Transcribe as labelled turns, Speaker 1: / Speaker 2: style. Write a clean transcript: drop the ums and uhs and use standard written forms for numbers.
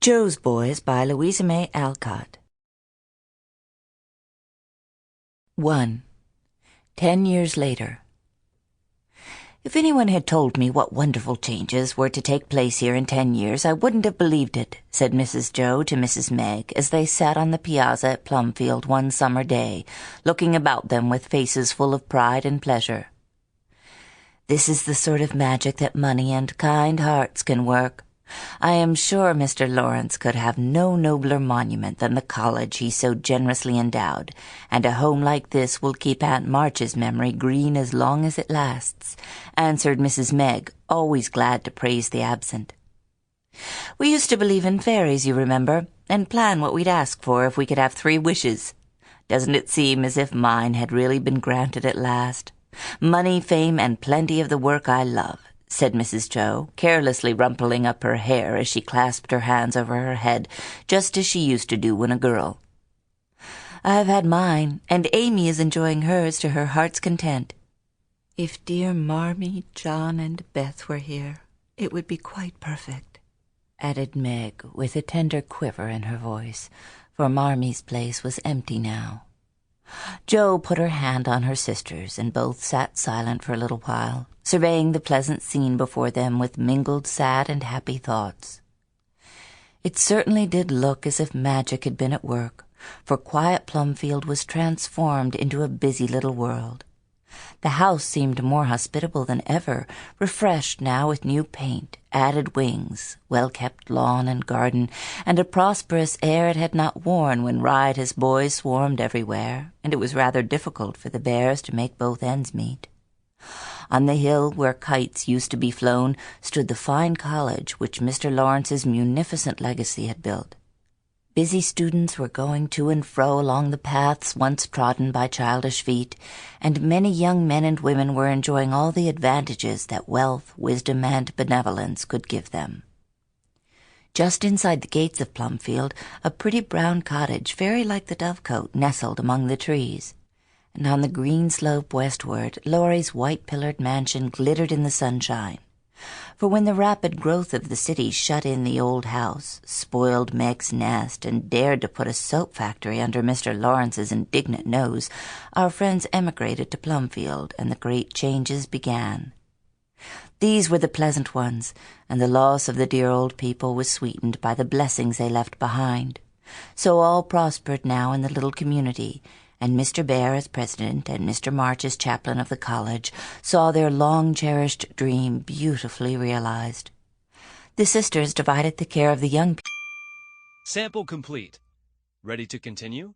Speaker 1: Joe's Boys by Louisa May Alcott. 1. 10 years later. If anyone had told me what wonderful changes were to take place here in 10 years, I wouldn't have believed it, said Mrs. Joe to Mrs. Meg as they sat on the piazza at Plumfield one summer day, looking about them with faces full of pride and pleasure. This is the sort of magic that money and kind hearts can work. I am sure Mr. Lawrence could have no nobler monument than the college he so generously endowed, and a home like this will keep Aunt March's memory green as long as it lasts, answered Mrs. Meg, always glad to praise the absent. We used to believe in fairies, you remember, and plan what we'd ask for if we could have 3 wishes. Doesn't it seem as if mine had really been granted at last? Money, fame, and plenty of the work I love, said Mrs. Joe, carelessly rumpling up her hair as she clasped her hands over her head, just as she used to do when a girl. I've had mine, and Amy is enjoying hers to her heart's content. If dear Marmee, John, and Beth were here, it would be quite perfect, added Meg, with a tender quiver in her voice, for Marmee's place was empty now. Joe put her hand on her sister's, and both sat silent for a little while, surveying the pleasant scene before them with mingled sad and happy thoughts. It certainly did look as if magic had been at work, for quiet Plumfield was transformed into a busy little world. The house seemed more hospitable than ever, refreshed now with new paint, added wings, well-kept lawn and garden, and a prosperous air it had not worn when riotous boys swarmed everywhere, and it was rather difficult for the Bhaers to make both ends meet. On the hill where kites used to be flown stood the fine college which Mr. Lawrence's munificent legacy had built. Busy students were going to and fro along the paths once trodden by childish feet, and many young men and women were enjoying all the advantages that wealth, wisdom, and benevolence could give them. Just inside the gates of Plumfield, a pretty brown cottage, very like the Dovecote, nestled among the trees, and on the green slope westward, Laurie's white-pillared mansion glittered in the sunshine. For when the rapid growth of the city shut in the old house, spoiled Meg's nest, and dared to put a soap factory under Mr. Lawrence's indignant nose, our friends emigrated to Plumfield, and the great changes began. These were the pleasant ones, and the loss of the dear old people was sweetened by the blessings they left behind. So all prospered now in the little community, and Mr. Bhaer as president and Mr. March as chaplain of the college saw their long-cherished dream beautifully realized. The sisters divided the care of the young people.
Speaker 2: Sample complete. Ready to continue?